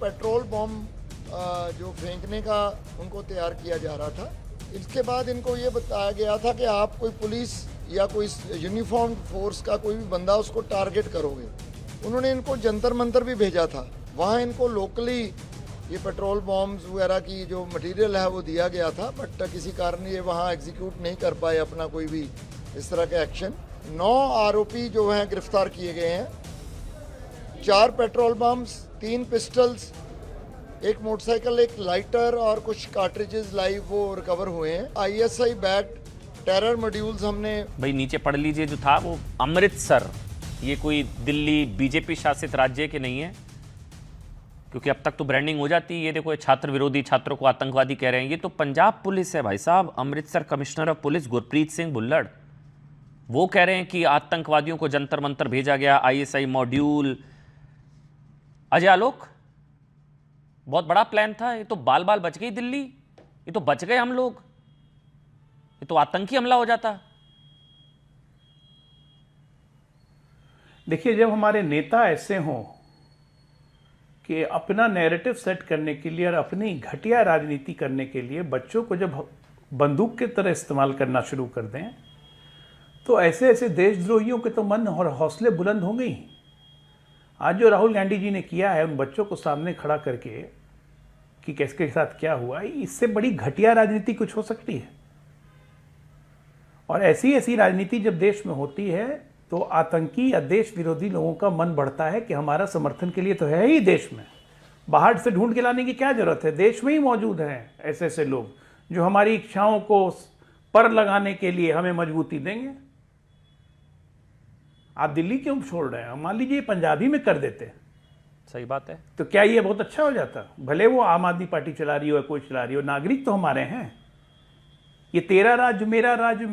Petrol bomb जो फेंकने का उनको तैयार किया जा रहा था। इसके बाद इनको ये बताया गया था कि आप कोई पुलिस या कोई यूनिफॉर्म फोर्स का कोई भी बंदा उसको टारगेट करोगे। उन्होंने इनको जंतर मंतर भी भेजा था, वहाँ इनको लोकली ये पेट्रोल बॉम्ब्स वगैरह की जो मटेरियल है वो दिया गया था, बट किसी कारण ये वहाँ एग्जीक्यूट नहीं कर पाए अपना कोई भी इस तरह का एक्शन। 9 आरोपी जो हैं गिरफ्तार किए गए हैं, 4 पेट्रोल बम्स, 3 पिस्टल्स, एक मोटरसाइकिल, एक लाइटर और कुछ कार्ट्रिजेस लाइव वो रिकवर हुए हैं। ISI बैक्ड टेरर मॉड्यूल्स हमने। भाई नीचे पढ़ लीजिए, जो था वो अमृतसर, ये कोई दिल्ली बीजेपी शासित राज्य के नहीं है, क्योंकि अब तक तो ब्रांडिंग हो जाती है। ये देखो, छात्र विरोधी, छात्रों को आतंकवादी कह रहे हैं। ये तो पंजाब पुलिस है भाई साहब। Amritsar commissioner of police Gurpreet Singh Bhullar वो कह रहे हैं कि आतंकवादियों को जंतर मंतर भेजा गया, ISI मॉड्यूल। अजय आलोक, बहुत बड़ा प्लान था। ये तो बाल बाल बच गई दिल्ली, ये तो बच गए हम लोग, ये तो आतंकी हमला हो जाता। देखिए, जब हमारे नेता ऐसे हों कि अपना नैरेटिव सेट करने के लिए और अपनी घटिया राजनीति करने के लिए बच्चों को जब बंदूक की तरह इस्तेमाल करना शुरू कर दें, तो ऐसे ऐसे देशद्रोहियों के तो मन और हौसले बुलंद होंगे ही। आज जो राहुल गांधी जी ने किया है उन बच्चों को सामने खड़ा करके कि किसके साथ क्या हुआ, इससे बड़ी घटिया राजनीति कुछ हो सकती है। और ऐसी ऐसी राजनीति जब देश में होती है तो आतंकी या देश विरोधी लोगों का मन बढ़ता है कि हमारा समर्थन के लिए तो है ही देश में, बाहर से ढूंढ के लाने की क्या जरूरत है, देश में ही मौजूद हैं ऐसे ऐसे लोग जो हमारी इच्छाओं को पर लगाने के लिए हमें मजबूती देंगे। आप दिल्ली क्यों छोड़ रहे हैं? मान लीजिए पंजाबी में कर देते, सही बात है, तो क्या ये बहुत अच्छा हो जाता? भले वो आम आदमी पार्टी चला रही हो या कोई चला रही हो, नागरिक तो हमारे हैं। ये तेरा राज्य मेरा राज्य,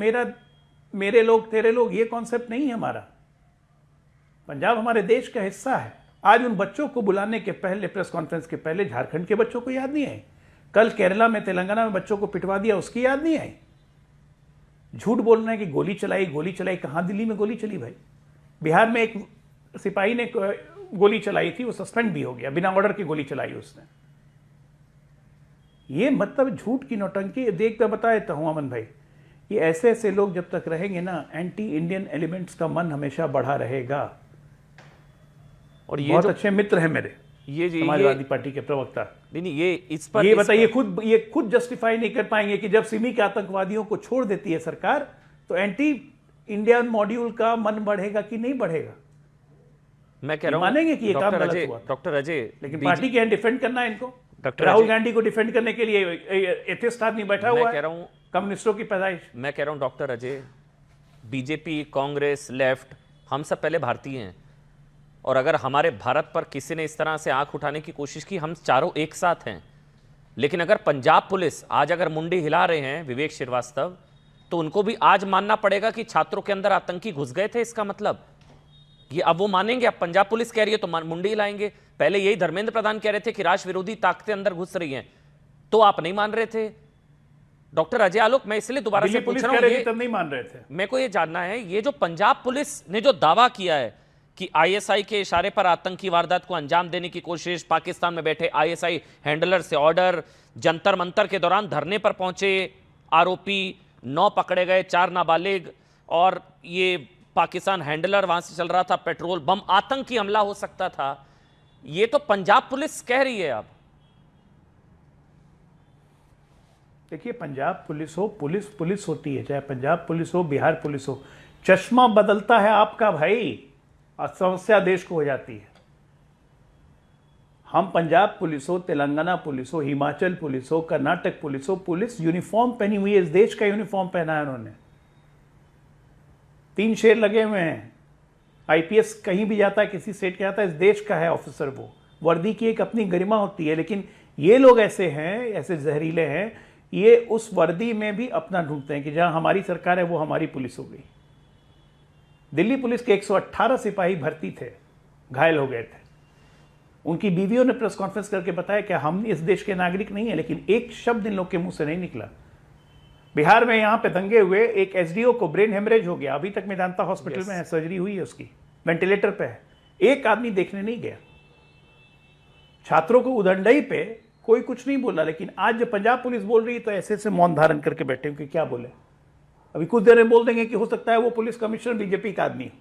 मेरे लोग तेरे लोग, ये कॉन्सेप्ट नहीं है हमारा। पंजाब हमारे देश का हिस्सा है। आज उन बच्चों को बुलाने के पहले, प्रेस कॉन्फ्रेंस के पहले, झारखंड के बच्चों को याद नहीं आई? कल केरला में, तेलंगाना में बच्चों को पिटवा दिया, उसकी याद नहीं आई? झूठ बोल रहे हैं कि गोली चलाई। कहां दिल्ली में गोली चली भाई? बिहार में एक सिपाही ने गोली चलाई थी, वो सस्पेंड भी हो गया, बिना ऑर्डर की गोली चलाई उसने। ये मतलब झूठ की नौटंकी देख कर बताया हूं अमन भाई, ये ऐसे ऐसे लोग जब तक रहेंगे ना, एंटी इंडियन एलिमेंट्स का मन हमेशा बढ़ा रहेगा। और ये बहुत अच्छे मित्र हैं मेरे, ये समाजवादी पार्टी के प्रवक्ता। नहीं, ये इस पर ये बताइए, खुद जस्टिफाई नहीं कर पाएंगे कि जब सिमी के आतंकवादियों को छोड़ देती है सरकार तो एंटी इंडियन मॉड्यूल का मन बढ़ेगा कि नहीं बढ़ेगा? मैं कह रहा हूं, मानेंगे कि ये काम गलत हुआ। डॉक्टर अजय, लेकिन पार्टी के डिफेंड करना है इनको। राहुल गांधी को डिफेंड करने के लिए एथिस्ट आदमी बैठा हुआ है। कह रहा हूं, कम्युनिस्टों की पैदाइश। मैं कह रहा हूं doctor Ajay, BJP, Congress, left, हम सब पहले भारतीय हैं, और अगर हमारे भारत पर किसी ने इस तरह से आंख उठाने की कोशिश की, हम चारों एक साथ हैं। लेकिन अगर पंजाब पुलिस आज अगर मुंडी हिला रहे हैं विवेक श्रीवास्तव, तो उनको भी आज मानना पड़ेगा कि छात्रों के अंदर आतंकी घुस गए थे। इसका मतलब ये अब वो मानेंगे? अब पंजाब पुलिस कह रही है तो मुंडी हिलाएंगे। पहले यही धर्मेंद्र प्रधान कह रहे थे कि राष्ट्र विरोधी ताकतें अंदर घुस रही हैं, तो आप नहीं मान रहे थे। डॉक्टर अजय आलोक, मैं इसलिए दोबारा से पूछ रहा हूं, तब नहीं मान रहे थे। मेरे को ये जानना है, ये जो पंजाब पुलिस ने जो दावा किया है कि ISI के इशारे पर आतंकी वारदात को अंजाम देने की कोशिश, पाकिस्तान में बैठे ISI हैंडलर से ऑर्डर, जंतर मंतर के दौरान धरने पर पहुंचे आरोपी, 9 पकड़े गए, 4 नाबालिग, और ये पाकिस्तान हैंडलर वहां से चल रहा था पेट्रोल बम, आतंकी हमला हो सकता था, ये तो पंजाब पुलिस कह रही है। अब देखिए, पंजाब पुलिस हो, पुलिस होती है, चाहे पंजाब पुलिस हो, बिहार पुलिस हो, चश्मा बदलता है आपका भाई और समस्या देश को हो जाती है। हम पंजाब पुलिस हो, तेलंगाना पुलिस हो, हिमाचल पुलिस हो, कर्नाटक पुलिस हो, पुलिस यूनिफॉर्म पहनी हुई है, इस देश का यूनिफॉर्म पहना है उन्होंने। 3 शेर लगे हुए हैं। IPS कहीं भी जाता है, किसी स्टेट के जाता है, इस देश का है ऑफिसर, वो वर्दी की एक अपनी गरिमा होती है। लेकिन ये लोग ऐसे हैं, ऐसे जहरीले हैं, ये उस वर्दी में भी अपना ढूंढते हैं कि जहां हमारी सरकार है वो हमारी पुलिस हो गई। दिल्ली पुलिस के 118 सिपाही भर्ती थे, घायल हो गए थे। उनकी बीवियों ने प्रेस कॉन्फ्रेंस करके बताया कि हम इस देश के नागरिक नहीं है, लेकिन एक शब्द इन लोग के मुंह से नहीं निकला। बिहार में यहां पे दंगे हुए, एक SDO को ब्रेन हेमरेज हो गया, अभी तक मेदांता हॉस्पिटल में है, सर्जरी हुई है उसकी, वेंटिलेटर पे है, एक आदमी देखने नहीं गया। छात्रों को उदंडई पे कोई कुछ नहीं बोला, लेकिन आज जब पंजाब पुलिस बोल रही है तो ऐसे से मौन धारण करके बैठे हैं कि क्या बोले। अभी कुछ देर में बोल देंगे कि हो सकता है वो पुलिस कमिश्नर बीजेपी का आदमी हो,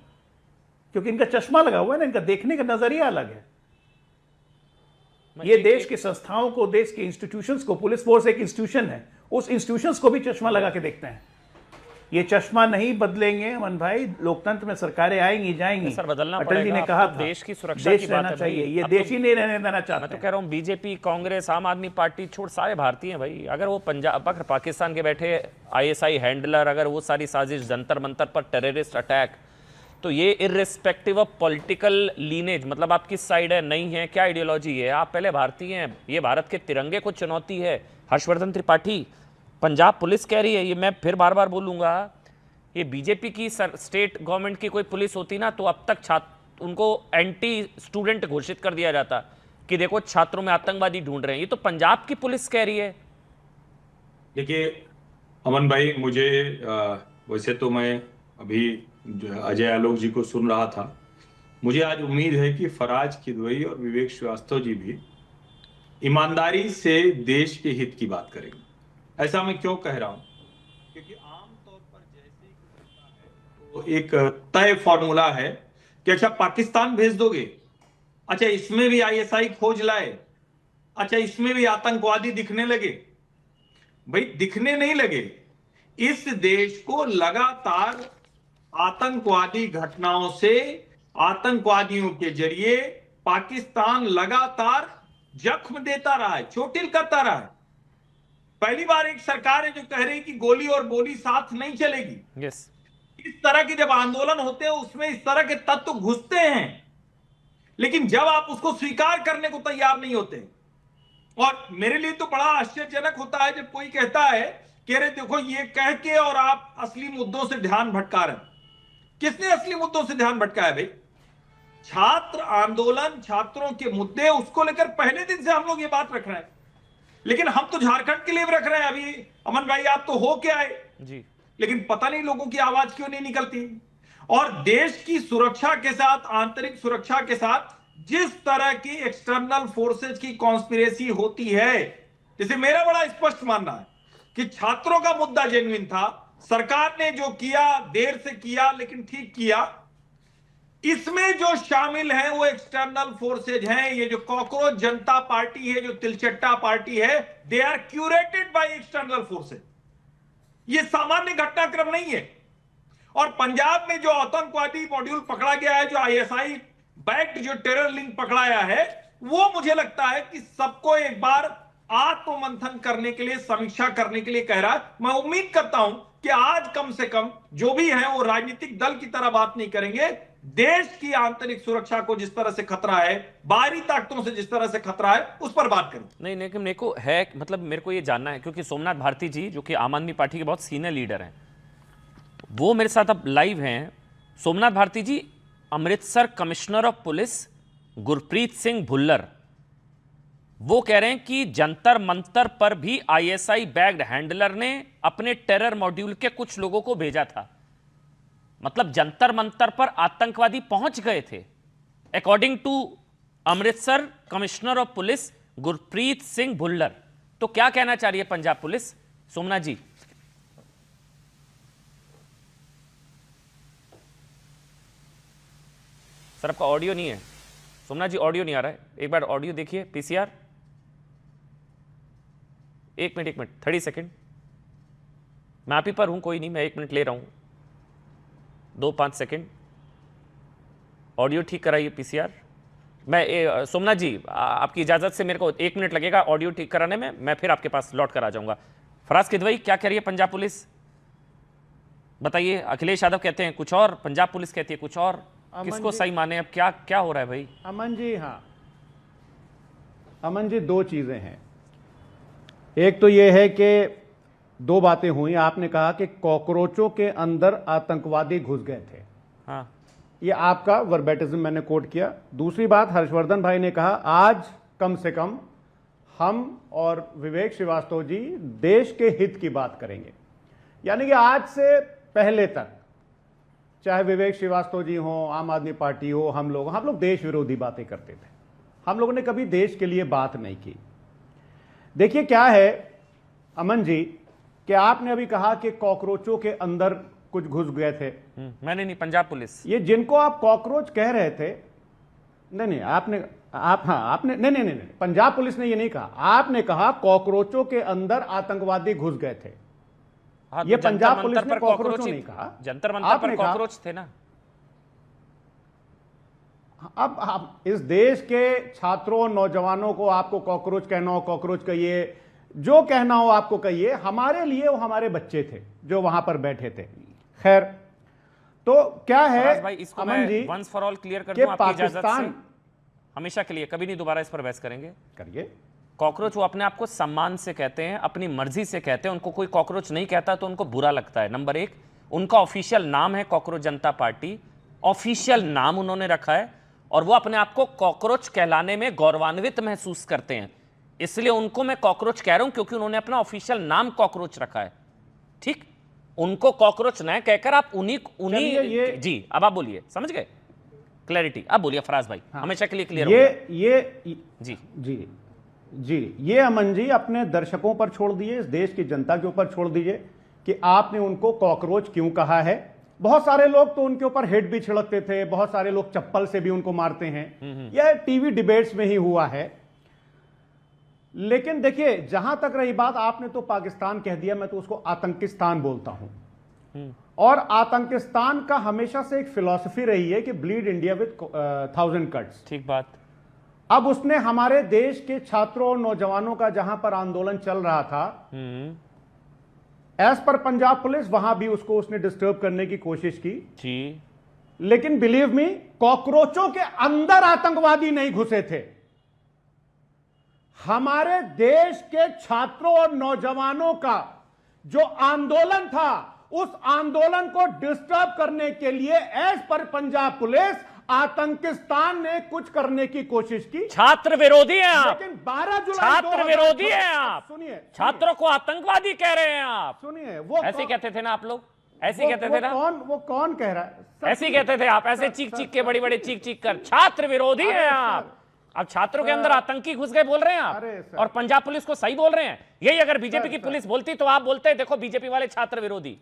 क्योंकि इनका चश्मा लगा हुआ है ना, इनका देखने का नजरिया अलग है। ये देश की संस्थाओं को, देश के इंस्टीट्यूशंस को, पुलिस फोर्स एक इंस्टीट्यूशन है, उस इंस्टीट्यूशंस को भी चश्मा लगा के देखते हैं। ये चश्मा नहीं बदलेंगे अमन भाई, लोकतंत्र में सरकारें आएंगी जाएंगी। सर बदलना अटल जी ने पड़ेगा, कहा अब तो था देश की सुरक्षा देश की बात रहना है चाहिए, भाई। ये अब देश तो ही नहीं रहने देना मैं चाहते तो हैं। कह रहा हूँ बीजेपी, कांग्रेस, आम आदमी पार्टी छोड़ सारे भारतीय हैं भाई। अगर वो पंजाब, अगर पाकिस्तान के बैठे आईएसआई हैंडलर, अगर वो सारी साजिश जंतर मंतर पर टेररिस्ट अटैक, तो ये इर्रिस्पेक्टिव ऑफ पॉलिटिकल लीनेज, मतलब आप किस साइड है, नहीं है, क्या आइडियोलॉजी है, आप पहले भारतीय हैं। ये भारत के तिरंगे को चुनौती है। हर्षवर्धन त्रिपाठी, पंजाब पुलिस कह रही है, ये मैं फिर बार बार बोलूंगा, ये बीजेपी की स्टेट गवर्नमेंट की कोई पुलिस होती ना तो अब तक छात्र उनको एंटी स्टूडेंट घोषित कर दिया जाता कि देखो छात्रों में आतंकवादी ढूंढ रहे हैं। ये तो पंजाब की पुलिस कह रही है। देखिए अमन भाई, मुझे वैसे तो मैं अभी अजय आलोक जी को सुन रहा था। मुझे आज उम्मीद है कि फराज किदवई और विवेक श्रीवास्तव जी भी ईमानदारी से देश के हित की बात करेंगे। ऐसा मैं क्यों कह रहा हूं, क्योंकि आमतौर पर जैसे ही कुछ होता है तो एक तय फॉर्मूला है कि अच्छा पाकिस्तान भेज दोगे, अच्छा इसमें भी आईएसआई खोज लाए, अच्छा इसमें भी आतंकवादी दिखने लगे। भाई दिखने नहीं लगे, इस देश को लगातार आतंकवादी घटनाओं से, आतंकवादियों के जरिए पाकिस्तान लगातार जख्म देता रहा है, चोटिल करता रहा है। पहली बार एक सरकार है जो कह रही कि गोली और बोली साथ नहीं चलेगी। यस, इस तरह के जब आंदोलन होते हैं उसमें इस तरह के तत्व घुसते हैं, लेकिन जब आप उसको स्वीकार करने को तैयार नहीं होते। और मेरे लिए तो बड़ा आश्चर्यजनक होता है जब कोई कहता है कि अरे देखो ये कह के और आप असली मुद्दों से ध्यान भटका रहे हैं। किसने असली मुद्दों से ध्यान भटकाया भाई? छात्र आंदोलन, छात्रों के मुद्दे, उसको लेकर पहले दिन से हम लोग ये बात रख रहे हैं, लेकिन हम तो झारखंड के लिए भी रख रहे हैं। अभी अमन भाई आप तो हो के आए जी, लेकिन पता नहीं लोगों की आवाज क्यों नहीं निकलती। और देश की सुरक्षा के साथ, आंतरिक सुरक्षा के साथ जिस तरह की एक्सटर्नल फोर्सेज की कॉन्स्पिरेसी होती है, जैसे मेरा बड़ा स्पष्ट मानना है कि छात्रों का मुद्दा जेन्युइन था, सरकार ने जो किया देर से किया लेकिन ठीक किया। इसमें जो शामिल हैं वो एक्सटर्नल फोर्सेज हैं। ये जो कॉकरोच जनता पार्टी है, जो तिलचट्टा पार्टी है, they are curated by external forces. ये सामान्य घटनाक्रम नहीं है। और पंजाब में जो आतंकवादी मॉड्यूल पकड़ा गया है, जो आईएसआई बैक्ड जो टेरर लिंक पकड़ाया है, वो मुझे लगता है कि सबको एक बार आत्ममंथन करने के लिए, समीक्षा करने के लिए कह रहा है। मैं उम्मीद करता हूं कि आज कम से कम जो भी है वो राजनीतिक दल की तरह बात नहीं करेंगे। देश की आंतरिक सुरक्षा को जिस तरह से खतरा है, बाहरी ताकतों से जिस तरह से खतरा है, उस पर बात करें। नहीं, लेकिन मेरे को है, मतलब मेरे को ये जानना है, क्योंकि सोमनाथ भारती जी जो कि आम आदमी पार्टी के बहुत सीनियर लीडर हैं, वो मेरे साथ अब लाइव हैं। Somnath Bharti ji, Amritsar commissioner of police Gurpreet Singh Bhullar, वो कह रहे हैं कि जंतर मंतर पर भी आईएसआई बैग्ड हैंडलर ने अपने टेरर मॉड्यूल के कुछ लोगों को भेजा था। मतलब जंतर मंतर पर आतंकवादी पहुंच गए थे, according to Amritsar commissioner of police Gurpreet Singh Bhullar. तो क्या कहना चाह रही है पंजाब पुलिस, सोमनाथ जी? सर आपका ऑडियो नहीं है, सोमनाथ जी ऑडियो नहीं आ रहा है, एक बार ऑडियो देखिए। पीसीआर, एक मिनट 30 सेकेंड, मैं आप ही पर हूं, कोई नहीं, मैं 1 मिनट ले रहा हूं, 2-5 सेकेंड, ऑडियो ठीक कराइए पीसीआर। मैं सोमनाथ जी आपकी इजाजत से मेरे को 1 मिनट लगेगा ऑडियो ठीक कराने में, मैं फिर आपके पास लौट कर आ जाऊंगा। फराज किदवई, क्या कह रही है पंजाब पुलिस, बताइए। अखिलेश यादव कहते हैं कुछ और, पंजाब पुलिस कहती है कुछ और, किसको सही माने? अब क्या क्या हो रहा है भाई? अमन जी, हाँ अमन जी, दो चीजें हैं। एक तो यह है कि दो बातें हुई। आपने कहा कि कॉकरोचों के अंदर आतंकवादी घुस गए थे, हाँ, ये आपका वर्बेटिज्म मैंने कोट किया। दूसरी बात, हर्षवर्धन भाई ने कहा आज कम से कम हम और विवेक श्रीवास्तव जी देश के हित की बात करेंगे। यानी कि आज से पहले तक, चाहे विवेक श्रीवास्तव जी हों, आम आदमी पार्टी हो, हम लोग देश विरोधी बातें करते थे। हम लोगों ने कभी देश के लिए बात नहीं की। देखिए क्या है अमन जी, कि आपने अभी कहा कि कॉकरोचों के अंदर कुछ घुस गए थे। मैंने नहीं, पंजाब पुलिस। ये जिनको आप कॉकरोच कह रहे थे, नहीं आपने नहीं, पंजाब पुलिस ने ये नहीं कहा, आपने कहा कॉकरोचों के अंदर आतंकवादी घुस गए थे। हाँ, ये तो पंजाब जंतर पुलिस मंतर ने पर कॉकरोचों ही- नहीं कहा, जंतर मंतर पर आपने कहा। कॉकरोच थे ना। अब इस देश के छात्रों नौजवानों को आपको कॉकरोच कहना हो कॉकरोच कहिए, जो कहना हो आपको कहिए, हमारे लिए वो हमारे बच्चे थे जो वहां पर बैठे थे। खैर, तो क्या है फराज भाई, इसको अमन मैं जी वंस फॉर ऑल क्लियर कर कि दूं आपकी इजाजत से, पाकिस्तान, हमेशा के लिए, कभी नहीं दोबारा इस पर बहस करेंगे। करिए। कॉकरोच वो अपने आप को सम्मान से कहते हैं, अपनी मर्जी से कहते हैं, उनको कोई कॉकरोच नहीं कहता तो उनको बुरा लगता है। नंबर एक, उनका ऑफिशियल नाम है कॉकरोच जनता पार्टी, ऑफिशियल नाम उन्होंने रखा है, और वो अपने आप को कॉकरोच कहलाने में गौरवान्वित महसूस करते हैं। इसलिए उनको मैं कॉकरोच कह रहा हूं क्योंकि उन्होंने अपना ऑफिशियल नाम कॉकरोच रखा है। ठीक, उनको कॉकरोच न कहकर आप उन्हीं ये जी, अब आप बोलिए, समझ गए? क्लैरिटी, अब बोलिए फराज भाई। हाँ, हमेशा के लिए क्लियर ये जी जी जी, ये अमन जी अपने दर्शकों पर छोड़ दिए, इस देश की जनता के ऊपर छोड़ दीजिए कि आपने उनको कॉकरोच क्यों कहा है। बहुत सारे लोग तो उनके ऊपर हेड भी छिड़कते थे, बहुत सारे लोग चप्पल से भी उनको मारते हैं, यह टीवी डिबेट्स में ही हुआ है। लेकिन देखिए, जहां तक रही बात, आपने तो पाकिस्तान कह दिया, मैं तो उसको आतंकिस्तान बोलता हूं। और आतंकिस्तान का हमेशा से एक फिलॉसफी रही है कि ब्लीड इंडिया विद 1000 कट्स। ठीक बात। अब उसने हमारे देश के छात्रों और नौजवानों का जहां पर आंदोलन चल रहा था, एज पर पंजाब पुलिस, वहां भी उसको उसने डिस्टर्ब करने की कोशिश की जी। लेकिन बिलीव मी, कॉकरोचों के अंदर आतंकवादी नहीं घुसे थे। हमारे देश के छात्रों और नौजवानों का जो आंदोलन था, उस आंदोलन को डिस्टर्ब करने के लिए एज पर पंजाब पुलिस आतंकिस्तान ने कुछ करने की कोशिश की। छात्र विरोधी हैं आप, लेकिन 12 जुलाई छात्र विरोधी हैं आप, सुनिए, छात्रों को आतंकवादी कह रहे हैं आप। सुनिए, वो ऐसे कहते थे ना आप लोग, ऐसे कहते थे ना, वो कौन कह रहा है? ऐसे कहते थे आप, ऐसे चीख चीख के, बड़े बड़े चीख चीख कर, छात्र विरोधी हैं आप। अब छात्रों के अंदर आतंकी घुस गए बोल रहे हैं आप, और पंजाब पुलिस को सही बोल रहे हैं। यही अगर बीजेपी की पुलिस बोलती तो आप बोलते देखो बीजेपी वाले छात्र विरोधी,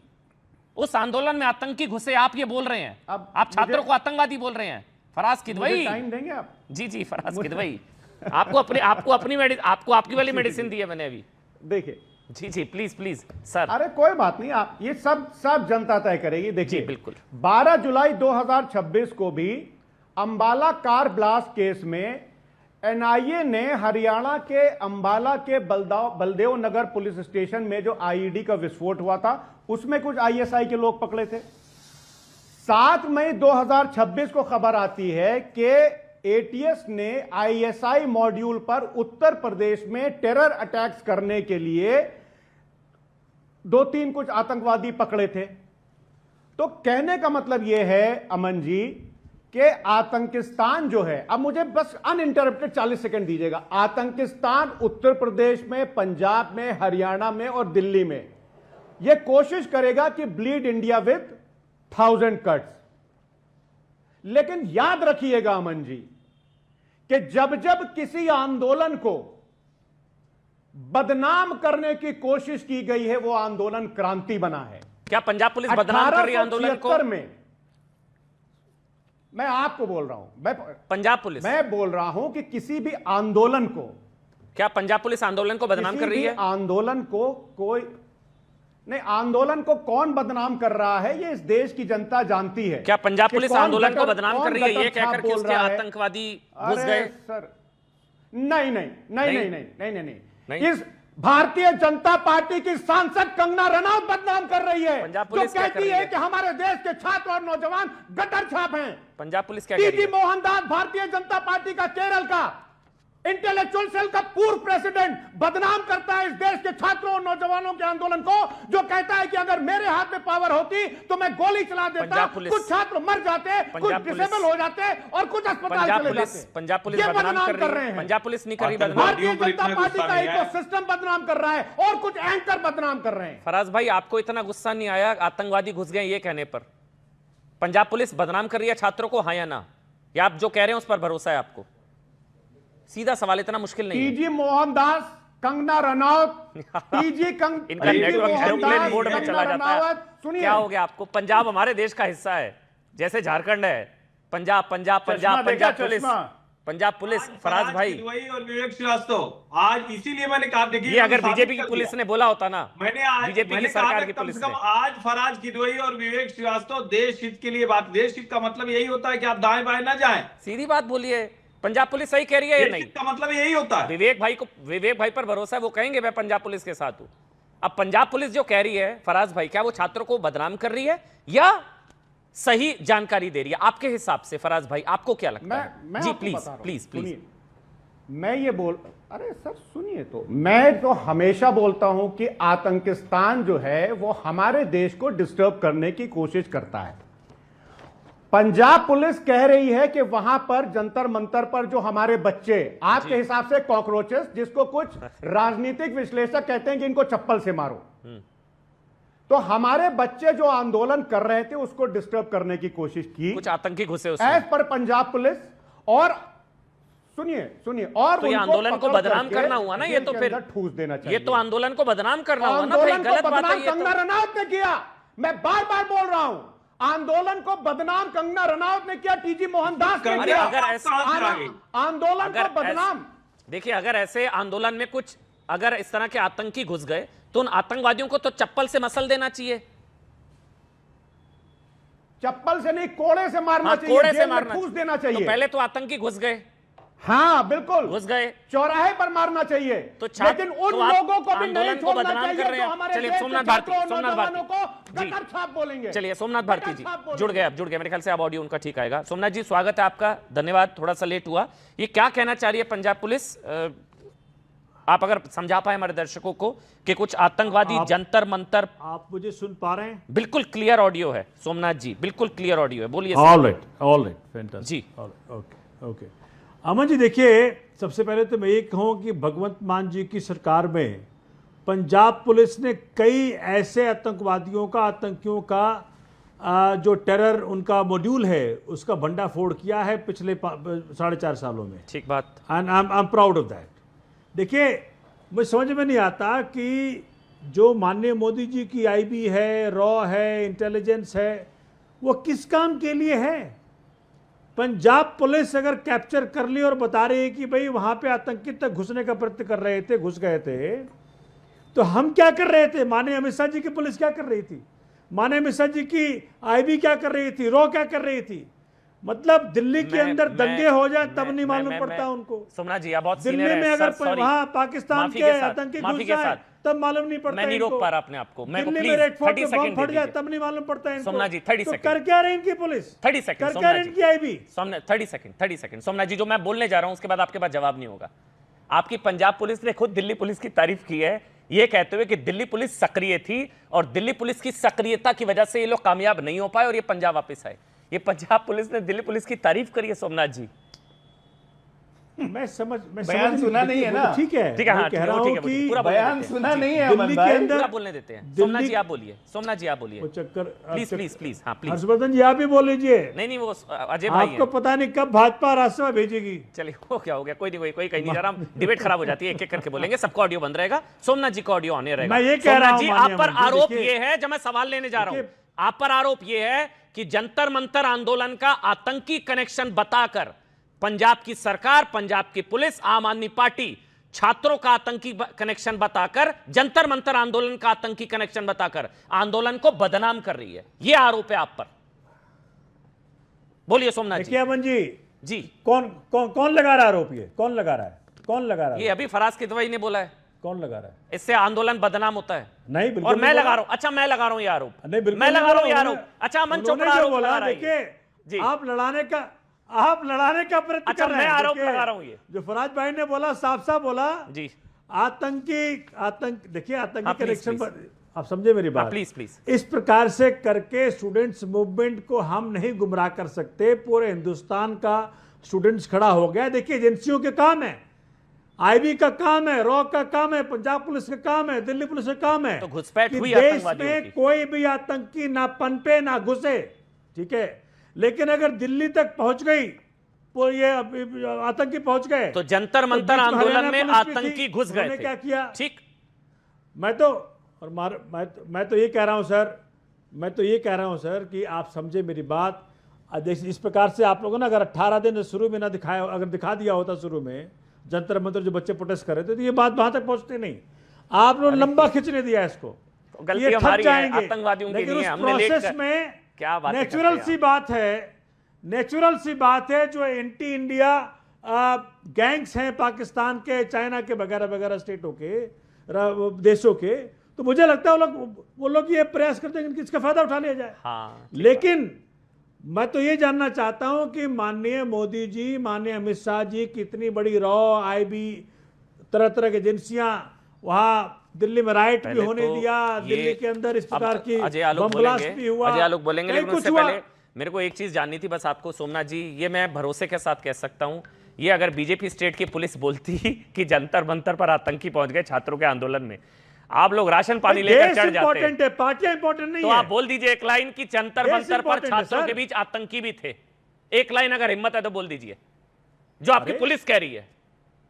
उस आंदोलन में आतंकी घुसे, आप ये बोल रहे हैं। आप छात्रों को आतंकवादी बोल रहे हैं। फराज किदवई, टाइम देंगे आप? जी जी, फराज किदवई, आपको आपकी वाली मेडिसिन दी है मैंने अभी। देखिए, जी जी, प्लीज प्लीज सर। अरे कोई बात नहीं, आप ये सब जनता तय करेगी। देखिए, बिल्कुल। 12 जुलाई 2026 को भी अंबाला कार ब्लास्ट केस में एनआईए ने हरियाणा के अंबाला के बलदेव नगर पुलिस स्टेशन में जो आईईडी का विस्फोट हुआ था, उसमें कुछ आईएसआई के लोग पकड़े थे। 7 मई 2026 को खबर आती है कि एटीएस ने आईएसआई मॉड्यूल पर उत्तर प्रदेश में टेरर अटैक्स करने के लिए 2-3 कुछ आतंकवादी पकड़े थे। तो कहने का मतलब यह है अमन जी कि आतंकिस्तान जो है, अब मुझे बस अनइंटरप्टेड 40 सेकंड दीजिएगा, आतंकिस्तान उत्तर प्रदेश में, पंजाब में, हरियाणा में और दिल्ली में यह कोशिश करेगा कि ब्लीड इंडिया विद 1000 कट्स। लेकिन याद रखिएगा अमन जी कि जब जब किसी आंदोलन को बदनाम करने की कोशिश की गई है, वो आंदोलन क्रांति बना है। क्या पंजाब पुलिस बदनाम कर रही है आंदोलन को? 1876 में, मैं आपको बोल रहा हूं, पंजाब पुलिस, मैं बोल रहा हूं कि किसी भी आंदोलन को, क्या पंजाब पुलिस आंदोलन को बदनाम कर रही है? आंदोलन को कोई नहीं, आंदोलन को कौन बदनाम कर रहा है ये इस देश की जनता जानती है। क्या पंजाब कि पुलिस कौन आंदोलन को गटर- बदनाम कौन कर रही है ये गटर कहकर छाप कि बोल उसके रहा है? आतंकवादी घुस अरे गए? सर, नहीं नहीं नहीं नहीं? नहीं नहीं नहीं नहीं नहीं? इस भारतीय जनता पार्टी की सांसद कंगना रनौत बदनाम कर रही है, पंजाब जो पुलिस क्या कर कहती रही है है? कि हमारे देश के छात्र और नौजवान गटर छाप हैं। पंजाब पुलिस क्या कह रही टीजी है? मोहनदास, भारतीय जनता पार्टी का केरल का इंटेलेक्चुअल सेल का पूर्व प्रेसिडेंट, बदनाम करता है इस देश के छात्रों और नौजवानों के आंदोलन को, जो कहता है कि अगर मेरे हाथ में पावर होती तो मैं गोली चला देता, पंजाब पुलिस- कुछ छात्र मर जाते, कुछ पंजाब पुलिस- डिसेबल हो जाते और कुछ अस्पताल पंजाब चले पुलिस, जाते। पंजाब पुलिस ये बदनाम कर रहे रही है। हैं। पंजाब पुलिस नहीं कर रही बदनाम। भारतीय पर जनता इतना पार्टी गुस्सा का नहीं है। इकोसिस्टम बदनाम कर रहा है और कुछ एंकर बदनाम कर रहे हैं। फराज भाई, आपको इतना गुस्सा नहीं आया आतंकवादी घुस गए ये कहने पर? पंजाब पुलिस बदनाम कर रही है छात्रों को, हाँ या ना? या आप जो कह रहे हैं उस पर भरोसा है आपको? सीधा सवाल, इतना मुश्किल नहीं है। टीजी मोहनदास, कंगना रनौत, इनका नेटवर्क एरोप्लेन मोड में चला जाता है। सुनिए, क्या हो गया आपको? पंजाब हमारे देश का हिस्सा है, जैसे झारखंड है। Punjab Punjab Punjab Punjab police, Punjab police. फराज भाई और विवेक श्रीवास्तव, आज इसीलिए मैंने कहा, देखिए ये अगर बीजेपी की पुलिस ने बोला होता ना, मैंने आज बीजेपी की सरकार की पुलिस ने, आज फराज किदवई और विवेक श्रीवास्तव देश हित के लिए बात। देश हित का मतलब यही होता है कि आप दाएं बाएं ना जाएं। सीधी बात बोलिए, पंजाब पुलिस सही कह रही है या नहीं? का मतलब यही होता है। विवेक भाई पर भरोसा है, वो कहेंगे मैं पंजाब पुलिस के साथ हूं। अब पंजाब पुलिस जो कह रही है फराज भाई, क्या वो छात्रों को बदनाम कर रही है या सही जानकारी दे रही है आपके हिसाब से? फराज भाई आपको क्या लगता है? जी प्लीज प्लीज प्लीज। मैं ये अरे सर सुनिए, तो मैं तो हमेशा बोलता हूं कि आतंकिस्तान जो है वो हमारे देश को डिस्टर्ब करने की कोशिश करता है। पंजाब पुलिस कह रही है कि वहां पर जंतर मंतर पर जो हमारे बच्चे, आपके हिसाब से कॉकरोचेस, जिसको कुछ राजनीतिक विश्लेषक कहते हैं कि इनको चप्पल से मारो, तो हमारे बच्चे जो आंदोलन कर रहे थे उसको डिस्टर्ब करने की कोशिश की, कुछ आतंकी घुसे उसमें, एज पर पंजाब पुलिस। और सुनिए और तो ये आंदोलन को बदनाम करना हुआ ना, ये तो फिर ठूस देना चाहिए। ये तो आंदोलन को बदनाम करना हुआ ना भाई, गलत बात है ये कंगना तो। रनौत ने किया, मैं बार बार बोल रहा हूं, आंदोलन को बदनाम कंगना रनौत ने किया, टीजी मोहनदास ने किया। अगर आंदोलन को बदनाम, देखिए अगर ऐसे आंदोलन में कुछ अगर इस तरह के आतंकी घुस गए तो उन आतंकवादियों को तो चप्पल से मसल देना चाहिए। चप्पल से नहीं, कोड़े से मारना चाहिए, कोड़े से जेल में मारना ठूस देना चाहिए। तो पहले तो आतंकी घुस गए, हाँ बिल्कुल घुस गए, चौराहे पर मारना चाहिए, तो लेकिन उन तो आप लोगों को भी आंदोलन नहीं को छोड़ना बदनाम कर चाहिए रहे जो हैं। हमारे चलिए देश सोमनाथ के भारती, छात्रों, सोमनाथ नौजवानों भारती को जी, गटर छाप बोलेंगे। चलिए सोमनाथ भारती जी छाप बोलेंगे। जुड़ गए, अब जुड़ गए, मेरे ख्याल से अब ऑडियो उनका ठीक आएगा। सोमनाथ जी स्वागत है आपका, धन्यवाद, थोड़ा सा लेट हुआ। ये क्या कहना चाह रही है पंजाब पुलिस? आप अगर समझा पाए हमारे दर्शकों को कि कुछ आतंकवादी जंतर मंतर। आप मुझे सुन पा रहे हैं? बिल्कुल क्लियर ऑडियो है सोमनाथ जी, बिल्कुल क्लियर ऑडियो है, बोलिए। ऑल राइट फैंटास्टिक जी। ओके अमन जी, देखिए सबसे पहले तो मैं ये कहूँ कि भगवंत मान जी की सरकार में पंजाब पुलिस ने कई ऐसे आतंकवादियों का, आतंकियों का जो टेरर उनका मॉड्यूल है उसका भंडाफोड़ किया है पिछले 4.5 सालों में। ठीक बात। And I am proud of that. देखिए मुझे समझ में नहीं आता कि जो माननीय मोदी जी की आईबी है, रॉ है, इंटेलिजेंस है, वो किस काम के लिए है? पंजाब पुलिस अगर कैप्चर कर ली और बता रही है कि भाई वहां पे आतंकी तक घुसने का प्रयत्न कर रहे थे, घुस गए थे, तो हम क्या कर रहे थे? माननीय अमित शाह जी की पुलिस क्या कर रही थी? माननीय अमित शाह जी की आईबी क्या कर रही थी? रॉ क्या कर रही थी? मतलब दिल्ली के अंदर दंगे हो जाए तब नहीं मालूम पड़ता उनको। सोमनाथ जी आप बहुत दिल्ली सीनियर में हैं, अगर सर, वहां पाकिस्तान के आतंकी घुस जाए तब मालूम नहीं पड़ता। मैं नहीं रोक पा रहा अपने आपको, मैं दिल्ली प्लीज में रेड फोर्ट 30 पे बम सेकंड फट जाए तब नहीं मालूम पड़ता है इनको। सोमनाथ जी 30 तो सेकंड कर क्या रही इनकी पुलिस? 30 सेकंड कर क्या रही इनकी आईबी? 30 सेकंड सोमनाथ जी, जो मैं बोलने जा रहा हूं उसके बाद आपके पास जवाब नहीं होगा। आपकी पंजाब पुलिस ने खुद दिल्ली पुलिस की तारीफ की है, ये कहते हुए कि दिल्ली पुलिस सक्रिय थी और दिल्ली पुलिस की सक्रियता की वजह से ये लोग कामयाब नहीं हो पाए और ये पंजाब वापस आए। ये पंजाब पुलिस ने दिल्ली पुलिस की तारीफ करी है सोमनाथ जी। मैं बयान सुना नहीं है ना? ठीक है, हाँ, कह रहा हूं कि पूरा बयान सुना नहीं है दिल्ली के अंदर पूरा बोलने देते हैं। सोमनाथ जी आप बोलिए, सोमनाथ जी आप बोलिए, वो चक्कर प्लीज हाँ प्लीज। हर्षवर्धन जी आप भी बोल लीजिए। नहीं वो अजय भाई आपको पता नहीं कब भाजपा रास्ता भेजेगी। चलिए वो क्या हो गया, कोई नहीं, कोई कहीं नहीं जा रहा, डिबेट खराब हो जाती है, एक एक करके बोलेंगे, सबका ऑडियो बंद रहेगा, सोमनाथ जी का ऑडियो ऑन रहेगा। मैं ये कह रहा हूं जी आप पर आरोप ये है, जब मैं सवाल लेने जा रहा हूं, आप पर आरोप ये है कि जंतर मंतर आंदोलन का आतंकी कनेक्शन बताकर पंजाब की सरकार, पंजाब की पुलिस, आम आदमी पार्टी छात्रों का आतंकी कनेक्शन बताकर, जंतर मंतर आंदोलन का आतंकी कनेक्शन बताकर आंदोलन को बदनाम कर रही है। यह आरोप है आप पर, बोलिए सोमनाथ जी। अमन जी जी कौन लगा रहा है आरोप? ये कौन लगा रहा है? कौन लगा रहा है? ये अभी फराज किदवई ने बोला है। कौन लगा रहा है? इससे आंदोलन बदनाम होता है। नहीं बिल्कुल। और मैं लगा रहा हूं, अच्छा मैं लगा रहा हूं ये आरोप, नहीं बिल्कुल मैं लगा रहा हूं ये आरोप। अच्छा अमन चोपड़ा आरोप लगा रहा है। देखिए आप लड़ाने का प्रयत्न कर रहे हैं। मैं आरोप लगा रहा हूं ये जो फराज भाई ने बोला, साफ बोला जी। आतंकी देखिए आतंकी हाँ, कनेक्शन पर आप समझे मेरी बात? प्लीज। इस प्रकार से करके स्टूडेंट्स मूवमेंट को हम नहीं गुमराह कर सकते। पूरे हिंदुस्तान का स्टूडेंट्स खड़ा हो गया। देखिए एजेंसियों के काम है, आईबी का काम है, रॉ का काम है, पंजाब पुलिस का काम है, दिल्ली पुलिस का काम है तो घुसपैठ कि हुई देश आतंकवादियों में की। कोई भी आतंकी ना पनपे ना घुसे, ठीक है। लेकिन अगर दिल्ली तक पहुंच गई ये आतंकी पहुंच गए। तो जंतर मंतर बीच में आंदोलन हरियाणा में पुलिस भी थी, आतंकी घुस गए उन्होंने थे। क्या किया? ठीक, मैं तो ये कह रहा हूं सर, मैं तो ये कह रहा हूं सर कि आप समझे मेरी बात। इस प्रकार से आप लोगों ने अगर 18 दिन शुरू में ना दिखाया, अगर दिखा दिया होता शुरू में जंतर मंतर जो बच्चे प्रोटेस्ट कर रहे थे, तो ये बात वहां तक पहुंचती नहीं। आप लोग लंबा खींचने दिया इसको, गलती ये थक हमारी है, जाएंगे। आतंकवादियों की लेकिन नहीं उस है, हमने लेट प्रोसेस कर- में क्या बातें करते नेचुरल हैं सी आप? बात है, नेचुरल सी बात है, जो एंटी इंडिया गैंग्स हैं पाकिस्तान के, चाइना के, वगैरह वगैरह स्टेटों के, देशों के, तो मुझे लगता है वो लोग ये प्रयास करते हैं कि इसका फायदा उठा लिया जाए। हाँ, लेकिन मैं तो ये जानना चाहता हूं कि माननीय मोदी जी, माननीय अमित शाह जी की इतनी बड़ी रॉ, आईबी, तरह तरह की एजेंसियां, वहां दिल्ली में राइट भी पहले होने तो दिया, ये- दिल्ली के अंदर इस अब प्रकार की अजय आलोक बम ब्लास्ट बोलेंगे, भी हुआ, अजय आलोक बोलेंगे, कई लेकिन कुछ उससे हुआ। पहले मेरे को एक चीज जाननी थी बस आपको सोमनाथ जी, ये मैं भरोसे के साथ कह सकता हूं, ये अगर बीजेपी स्टेट की पुलिस बोलती कि जंतर मंतर पर आतंकी पहुंच गए छात्रों के आंदोलन में, आप लोग राशन पानी लेकर देश चढ़ जाते इंपॉर्टेंट है, पार्टियां इंपॉर्टेंट नहीं तो है। आप बोल दीजिए एक लाइन की जंतर देश मंतर पर important है, छात्रों सर। के बीच आतंकी भी थे। एक लाइन अगर हिम्मत है तो बोल दीजिए, जो आपकी अरे, पुलिस कह रही है।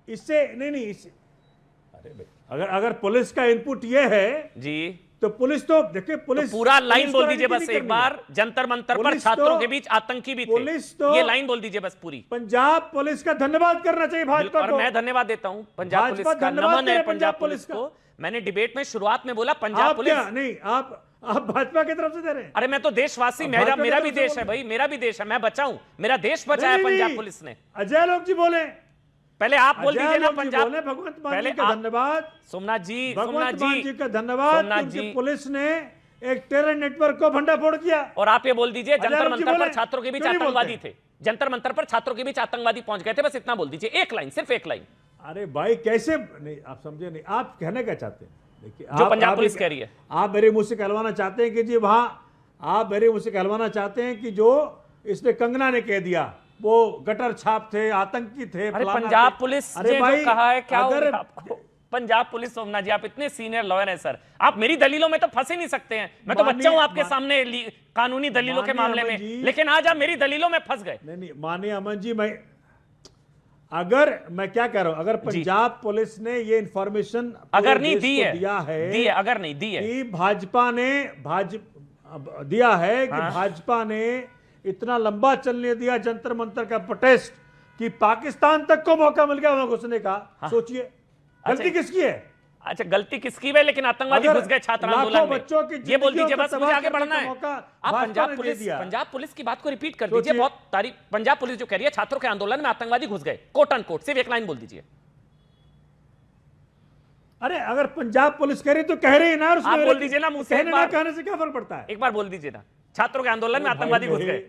इससे नहीं अरे भाई, अगर पुलिस का इनपुट ये है जी, तो पुलिस तो देखिए, पुलिस तो पूरा लाइन पुलिस बोल तो दीजिए राजनीति बस नहीं एक करनी बार, है। जंतर मंतर पर पुलिस छात्रों तो- के बीच आतंकी भी थे, पुलिस तो- ये लाइन बोल दीजिए बस पूरी। पंजाब पुलिस का धन्यवाद करना चाहिए भाजपा और को। मैं धन्यवाद देता हूं पंजाब भाजपा पुलिस का, धन्यवाद नमन है करे पंजाब पंजाब पुलिस पुलिस को। मैंने डिबेट में शुरुआत में बोला पंजाब आप पुलिस, क्या नहीं, आप भाजपा की तरफ से दे रहे हैं। अरे मैं तो देशवासी, अब मेरा भाजपा की मेरा तरफ भी से देश बोल है रहे भाई, मेरा भी देश है, मैं बचाऊं, मेरा देश बचाया नहीं, पंजाब नहीं, पुलिस ने। अजय लोग जी बोले, पहले आप बोल अजय दीजिए ना लोग जी पंजाब, बोले, भगवंत मान पहले जी का आप- धन्यवाद, सोमनाथ जी, भगवंत मान जी का धन्यवाद, सोमनाथ क्योंकि जी, पुलिस ने एक टेरर नेटवर्क को भंडाफोड़ किया। और आप ये बोल दीजिए अजय जंतर लोग जी मंतर पर बोले, छात्रों के बीच क्यों नहीं आतंकवादी बोलते? थे, जंतर मंतर पर छात्रों के बीच आतंकवादी पहुंच गए थे, बस इतना बोल दीजिए, एक लाइन, सिर्फ एक लाइन, अरे भाई कैसे नहीं, आप समझे नहीं, आप कहना क्या चाहते हैं? देखिए, जो पंजाब पुलिस कह रही है। आप मेरे मुंह से कहलवाना चाहते हैं कि जी वहां, आप मेरे मुंह से कहलवाना चाहते हैं कि जो इसने कंगना ने कह दिया वो गटर छाप थे, आतंकी थे, अरे फलाना पंजाब थे। पुलिस अरे ने भाई, जो कहा है क्या हो अगर गया आपको? पंजाब पुलिस, सोमनाथ जी आप इतने सीनियर लॉयर हैं सर, आप मेरी दलीलों में तो फंस ही नहीं सकते हैं, मैं तो बच्चा हूं आपके सामने कानूनी दलीलों के माननीय मामले अमन में, जी, लेकिन आज आप मेरी दलीलों में फंस गए। नहीं माननीय अमन जी, मैं क्या कह रहा हूं, अगर पंजाब पुलिस ने ये इंफॉर्मेशन अगर नहीं दी दिया है, है, अगर नहीं दी है कि भाजपा ने दिया है कि हाँ। भाजपा ने इतना लंबा चलने दिया जंतर मंतर का प्रोटेस्ट कि पाकिस्तान तक को मौका मिल गया वहां घुसने का। हाँ। सोचिए गलती किसकी है? अच्छा, गलती किसकी है, लेकिन आतंकवादी अगर घुस गए छात्र लाखों आंदोलन में, बच्चों की ये बोल जिंदगियों दीजिए को बस, मुझे तबाह आगे करने बढ़ना का है। मौका आप भाजपा पंजाब ने दे पुलिस, दिया। पंजाब पुलिस की बात को रिपीट कर सोचिए। दीजिए, बहुत तारीफ, पंजाब पुलिस जो कह रही है छात्रों के आंदोलन में आतंकवादी घुस गए, कोट एंड कोट, सिर्फ एक लाइन बोल दीजिए। अरे अगर पंजाब पुलिस कह रही तो कह रही ना, आप बोल दीजिए ना मुंह से, कहने एक ना बार। कहने से क्या फर्क पड़ता है? एक बार बोल दीजिए ना, छात्रों के आंदोलन में आतंकवादी घुस गए।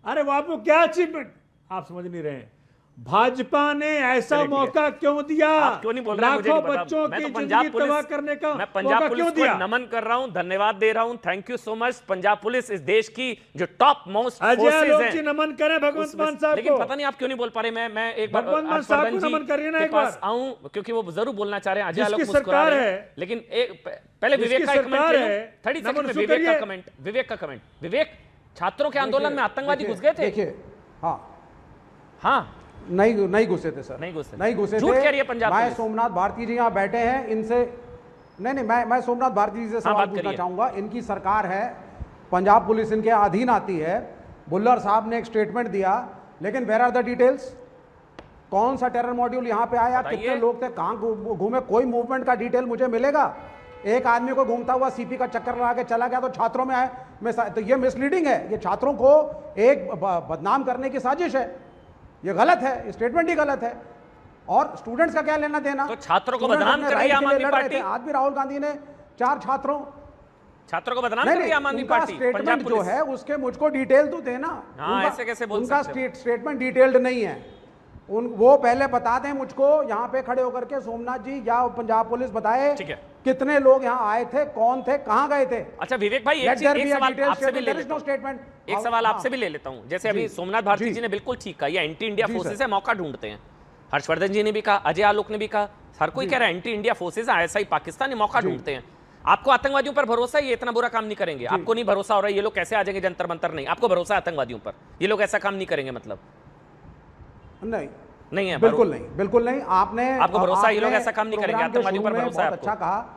अरे वो आपको क्या अचीवमेंट, आप समझ नहीं रहे हैं। भाजपा ने ऐसा चलिए, ठीक है। मौका क्यों दिया? आप क्यों नहीं बोल रहे हैं, मुझे लाखों नहीं पता। बच्चों मैं की तो पंजाब जिंदगी तबाह पुलिस, करने का मैं मौका पंजाब क्यों पुलिस को दिया? नमन कर रहा हूं, धन्यवाद दे रहा हूं, thank you so much. Punjab police इस देश की जो टॉप मोस्ट अजय फोर्सेज लोग हैं, जी नमन करें भगवंत मान साहब लेकिन को। पता नहीं आप क्यों नहीं बोल पा रहे। मैं एक बार भगवंत मान साहब को नमन करिए ना के एक पास बार। आऊं, क्योंकि वो जरूर बोलना चाह रहे हैं। अजय जिसकी लोग मुस्कुरा सरकार रहे हैं, है, लेकिन पहले जिसकी विवेक का एक कमेंट सरकार ले लूं, है, 30 सेकंड नमन में उसको विवेक का करिए। कमेंट, विवेक का कमेंट। विवेक, छात्रों के आंदोलन में आतंकवादी घुस गए थे? देखिए, हाँ, हाँ, नहीं घुसे थे सर, नहीं घुसे थे। नहीं घुसे झूठ थे। कह रही है पंजाब मैं पुलिस। सोमनाथ भारती जी यहाँ बैठे हैं, इनसे नहीं मैं सोमनाथ भारती जी से सवाल बात पूछना करिए। चाहूंगा। इनकी सरकार है, पंजाब पुलिस इनके अधीन आती है। बुल्लर साहब ने एक स्टेटमेंट दिया, लेकिन वेयर आर द डिटेल्स? कौन सा टेरर मॉड्यूल यहाँ पे आया, बताइए। कितने लोग थे, कहाँ घूमे, कोई मूवमेंट का डिटेल मुझे मिलेगा? एक आदमी को घूमता हुआ सीपी का चक्कर लगा के चला गया तो छात्रों में आए, तो ये मिसलीडिंग है, ये छात्रों को एक बदनाम करने की साजिश है, ये गलत है, स्टेटमेंट ही गलत है। और स्टूडेंट्स का क्या लेना देना? तो छात्रों को स्टूडेंट्स बदनाम अपने कर रही है राइट आम के आदमी लिए लड़ रहे पार्टी? थे। आज भी राहुल गांधी ने 4 छात्रों छात्रों को बदनाम कर रही है आम आदमी उनका पार्टी, पंजाब स्टेटमेंट जो पुलिस? है उसके मुझको डिटेल तो देना। हाँ, ऐसे कैसे बोल उनका सकते हो? स्टेटमेंट डिटेल्ड नहीं है। वो पहले बता दें मुझको, यहाँ पे खड़े होकर के सोमनाथ जी या पंजाब पुलिस बताए ठीक है। कितने लोग यहाँ आए थे, कौन थे, कहाँ गए थे। अच्छा विवेक भाई, एक Let there चीज, be एक a सवाल detailed आपसे भी ले statement. There is लेता no हूं। statement. एक सवाल हाँ। आपसे भी ले लेता हूं। जैसे अभी जी, सोमनाथ भारती जी। जी ने बिल्कुल ठीक कहा, ये एंटी इंडिया जी, फोर्सेस सर। है, मौका ढूंढते हैं। हर्षवर्धन जी ने भी कहा, अजय आलोक ने भी कहा, हर कोई कह रहा है एंटी इंडिया फोर्सेस है, ऐसा ही पाकिस्तान मौका ढूंढते हैं। आपको आतंकवादियों पर भरोसा है ये इतना बुरा काम नहीं करेंगे? आपको नहीं भरोसा हो रहा है ये लोग कैसे आ जाएंगे जंतर मंतर? नहीं, आपको भरोसा है आतंकवादियों पर, ये लोग ऐसा काम नहीं करेंगे? मतलब नहीं नहीं है? बिल्कुल नहीं, बिल्कुल नहीं। आपने आपको भरोसा है ये लोग आपने ऐसा काम नहीं करेंगे? प्रोग्राम के आतंकवादियों पर शुरू में भरोसा है बहुत आपको? अच्छा कहा।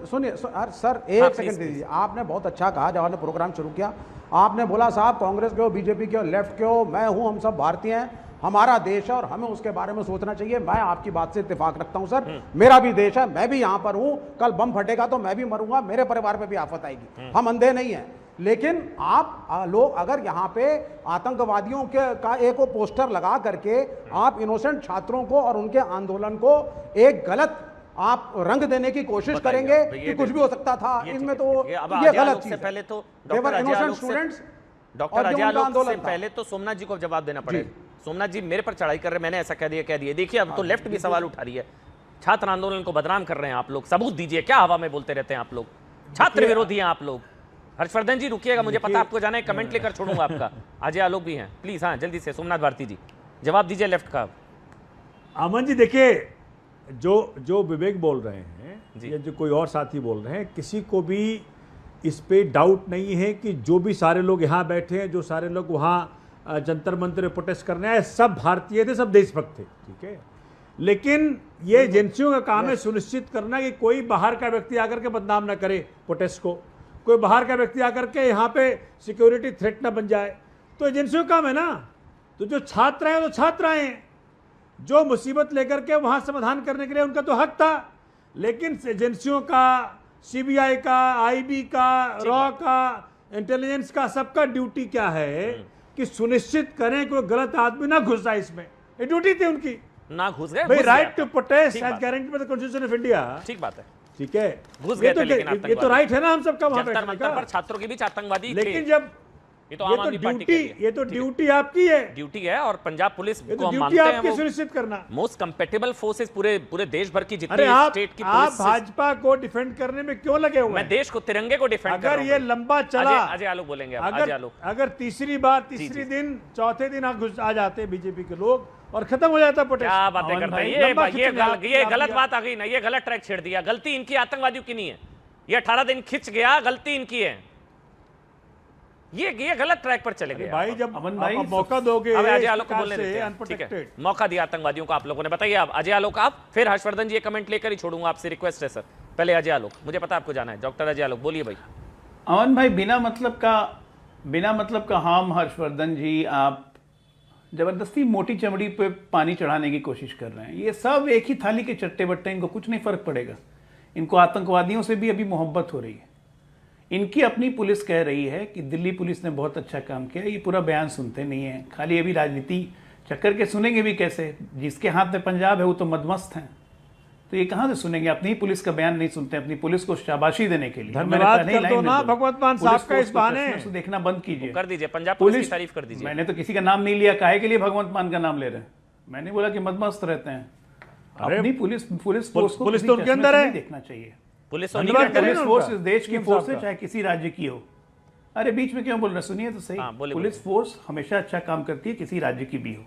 सुनिए सर, हाँ, एक प्लीज, सेकंड प्लीज। दीजिए। आपने बहुत अच्छा कहा जब आपने प्रोग्राम शुरू किया। आपने बोला साहब कांग्रेस के हो, बीजेपी के हो, लेफ्ट के हो, मैं हूं, हम सब भारतीय हैं, हमारा देश है और हमें उसके बारे में सोचना चाहिए। मैं आपकी बात से इत्तेफाक रखता हूं सर, मेरा भी देश है, मैं भी यहां पर हूं, कल बम फटेगा तो मैं भी मरूंगा, मेरे परिवार पे भी आफत आएगी, हम अंधे नहीं हैं। लेकिन आप लोग अगर यहाँ पे आतंकवादियों के का एक वो पोस्टर लगा करके आप इनोसेंट छात्रों को और उनके आंदोलन को एक गलत आप रंग देने की कोशिश करेंगे कि कुछ भी हो सकता था, इसमें तो ये गलत चीज है। पहले तो देवर innocent students doctor Ajay Alok से पहले तो सोमनाथ जी को जवाब देना पड़ेगा। सोमनाथ जी मेरे पर चढ़ाई कर रहे, मैंने ऐसा कह दिया। देखिए अब तो लेफ्ट भी सवाल उठा रही है, छात्र आंदोलन को बदनाम कर रहे हैं आप लोग, सबूत दीजिए। क्या हवा में बोलते रहते हैं आप लोग, छात्र विरोधी हैं आप लोग। हर्षवर्धन जी रुकिएगा, मुझे पता आपको जाना है, कमेंट लेकर छोड़ूंगा आपका। अजय आलोक भी हैं, प्लीज। हाँ जल्दी से सोमनाथ भारती जी जवाब दीजिए लेफ्ट का। अमन जी देखिए, जो विवेक बोल रहे हैं या जो कोई और साथी बोल रहे हैं, किसी को भी इस पे डाउट नहीं है कि जो भी सारे लोग यहाँ बैठे हैं, जो सारे लोग वहाँ जंतर मंतर प्रोटेस्ट करने आए, सब भारतीय थे, सब देशभक्त थे, ठीक है। लेकिन ये एजेंसियों का काम है सुनिश्चित करना कि कोई बाहर का व्यक्ति आकर के बदनाम ना करे प्रोटेस्ट को, कोई बाहर का व्यक्ति आकर के यहाँ पे सिक्योरिटी थ्रेट ना बन जाए। तो एजेंसियों का काम है ना। तो जो छात्र हैं तो छात्र आए हैं, जो मुसीबत लेकर के वहाँ समाधान करने के लिए उनका तो हक था। लेकिन एजेंसियों का, सीबीआई का, आईबी का, रॉ का, इंटेलिजेंस का, सबका ड्यूटी क्या है कि सुनिश्चित करें कोई गलत आदमी ना घुस जाए इसमें। ये ड्यूटी थी उनकी, ना घुस गए। भाई right to protest as guaranteed by the constitution of India. ठीक बात है, ठीक है, घुस गए थे, लेकिन ये तो राइट है ना हम सबका वहां जंतर बैठने मंतर पर का। छात्रों के बीच आतंकवादी लेकिन थे। जब ये तो आम आदमी पार्टी के लिए ये तो ड्यूटी आपकी है, ड्यूटी है, और पंजाब पुलिस ये को तो हम ड्यूटी मानते हैं आपकी वो सुनिश्चित करना। मोस्ट कंपेटेबल फोर्सेस पूरे देश भर की जितनी अरे आप स्टेट की आप पुलिस। भाजपा को डिफेंड करने में क्यों लगे हुए मैं हैं? देश को, तिरंगे को डिफेंड कर अगर रहा हूं ये भाई। लंबा चला, अजय आलोक बोलेंगे अब, अजय आलोक। अगर तीसरी दिन, चौथे दिन आ जाते बीजेपी के लोग और खत्म हो जाता प्रोटेस्ट। क्या बातें करते हैं ये गलत बात आ गई ना, ये गलत ट्रैक छेड़ दिया। गलती इनकी, आतंकवादियों की नहीं है। ये 18 दिन खिंच गया, गलती इनकी है। ये गलत ट्रैक पर चले गए भाई। जब अमन भाई, आप मौका दोगे अब अजय आलोक को बोलने से देते हैं, ठीक है। अनप्रोटेक्टेड, मौका दिया आतंकवादियों को आप लोगों ने। बताइए आप, अजय आलोक आप, फिर हर्षवर्धन जी ये कमेंट लेकर ही छोड़ूंगा, आपसे रिक्वेस्ट है सर। पहले अजय आलोक, मुझे पता आपको जाना है। डॉक्टर अजय आलोक बोलिए भाई। अमन भाई, बिना मतलब का हम, हर्षवर्धन जी, आप जबरदस्ती मोटी चमड़ी पे पानी चढ़ाने की कोशिश कर रहे हैं। ये सब एक ही थाली के चट्टे बट्टे, इनको कुछ नहीं फर्क पड़ेगा। इनको आतंकवादियों से भी अभी मोहब्बत हो रही है। इनकी अपनी पुलिस कह रही है कि दिल्ली पुलिस ने बहुत अच्छा काम किया। ये पूरा बयान सुनते नहीं है, खाली अभी राजनीति चक्कर के सुनेंगे भी कैसे? जिसके हाथ में पंजाब है वो तो मदमस्त हैं, तो ये कहाँ से सुनेंगे? अपनी ही पुलिस का बयान नहीं सुनते, अपनी पुलिस को शाबाशी देने के लिए। धन्यवाद कर दो ना भगवंत मान साहब का इस बहाने। देखना बंद कीजिए, कर दीजिए, पंजाब पुलिस की तारीफ कर दीजिए। मैंने तो किसी का नाम नहीं लिया, काहे के लिए भगवंत मान का नाम ले रहे हैं? मैंने बोला कि मदमस्त रहते हैं। अपनी पुलिस फोर्स को पुलिस तो उनके अंदर है, देखना चाहिए। पुलिस पुलिस फोर्स इस देश की फोर्स है, चाहे किसी राज्य की हो। अरे बीच में क्यों बोल रहे? सुनिए तो सही। पुलिस फोर्स हमेशा अच्छा काम करती है, किसी राज्य की भी हो।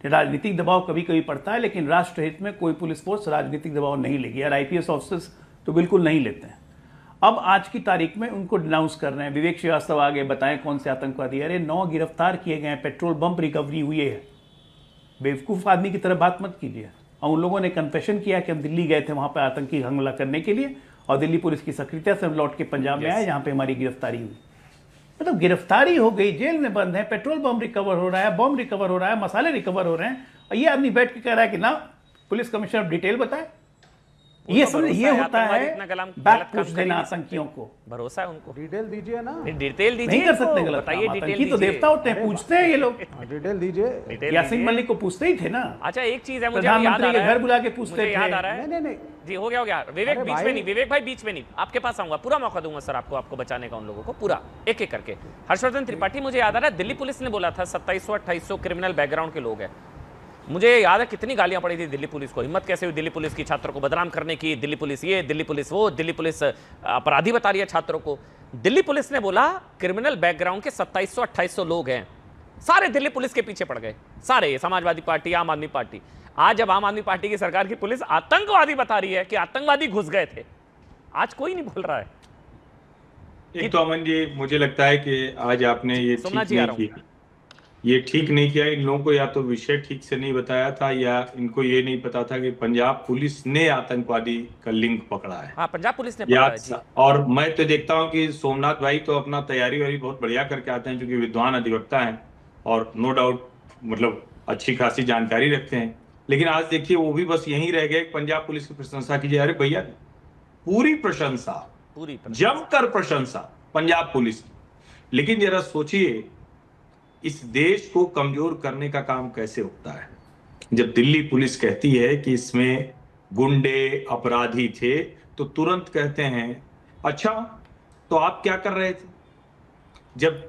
राजनीतिक दबाव कभी कभी पड़ता है, लेकिन राष्ट्र हित में कोई पुलिस फोर्स राजनीतिक दबाव नहीं लेगी। और आईपीएस ऑफिसर्स तो बिल्कुल नहीं लेते हैं। अब आज की तारीख में उनको डिनाउंस कर रहे हैं। विवेक श्रीवास्तव आगे बताएं कौन से आतंकवादी। अरे 9 गिरफ्तार किए गए हैं, पेट्रोल बम रिकवरी हुई है। बेवकूफ़ आदमी की तरह बात मत कीजिए। और उन लोगों ने कन्फेशन किया कि हम दिल्ली गए थे वहाँ पर आतंकी हमला करने के लिए, और दिल्ली पुलिस की सक्रियता से हम लौट के पंजाब में आए, जहाँ पे हमारी गिरफ्तारी हुई। मतलब गिरफ्तारी हो गई, जेल में बंद है, पेट्रोल बम रिकवर हो रहा है, बम रिकवर हो रहा है, मसाले रिकवर हो रहे हैं, और ये आदमी बैठ के कह रहा है कि ना पुलिस कमिश्नर डिटेल बताए। ये समझ ये होता है बैक पुश देना आतंकियों को। भरोसा है उनको, डिटेल दीजिए ना, डिटेल दीजिए। नहीं कर सकते गलत, बताइए डिटेल तो देवता होते हैं, पूछते हैं ये लोग। डिटेल दीजिए। यासीन मलिक को पूछते ही थे ना। अच्छा एक चीज है, मुझे याद आ प्रधानमंत्री के रहा है, घर बुला के पूछते थे। याद आ रहा है। नहीं जी हो गया विवेक बीच में नहीं, विवेक भाई बीच में नहीं, आपके पास आऊंगा, पूरा मौका दूंगा सर आपको बचाने का, उन लोगों को पूरा एक एक करके। हर्षवर्धन त्रिपाठी, मुझे याद आ रहा है दिल्ली पुलिस ने बोला था 2700-2800 क्रिमिनल बैकग्राउंड के लोग हैं। मुझे याद है कितनी गालियां पड़ी थी दिल्ली पुलिस को। हिम्मत कैसे हुई दिल्ली पुलिस की छात्रों को बदनाम करने की? दिल्ली पुलिस ये, दिल्ली पुलिस वो, दिल्ली पुलिस अपराधी बता रही है छात्रों को। दिल्ली पुलिस ने बोला क्रिमिनल बैकग्राउंड के 2700-2800 लोग हैं। सारे दिल्ली पुलिस के पीछे पड़ गए, सारे, समाजवादी पार्टी, आम आदमी पार्टी। आज जब आम आदमी पार्टी की सरकार की पुलिस आतंकवादी बता रही है कि आतंकवादी घुस गए थे, आज कोई नहीं बोल रहा है। एक तो अमन जी, मुझे लगता है कि आज आपने ये सोमनाथ जी आ रहा हूं। ये ठीक नहीं किया। इन लोगों को या तो विषय ठीक से नहीं बताया था, या इनको ये नहीं पता था कि पंजाब पुलिस ने आतंकवादी का लिंक पकड़ा है। हाँ, पंजाब पुलिस ने पकड़ा है जी। और मैं तो देखता हूं कि सोमनाथ भाई तो अपना तैयारी वारी बहुत बढ़िया करके आते हैं, क्योंकि विद्वान अधिवक्ता हैं और नो डाउट मतलब अच्छी खासी जानकारी रखते हैं। लेकिन आज देखिए वो भी बस यहीं रह गए, पंजाब पुलिस की प्रशंसा कीजिए। अरे भैया, पूरी प्रशंसा, जमकर प्रशंसा पंजाब पुलिस की। लेकिन जरा सोचिए, इस देश को कमजोर करने का काम कैसे होता है। जब दिल्ली पुलिस कहती है कि इसमें गुंडे अपराधी थे, तो तुरंत कहते हैं अच्छा तो आप क्या कर रहे थे। जब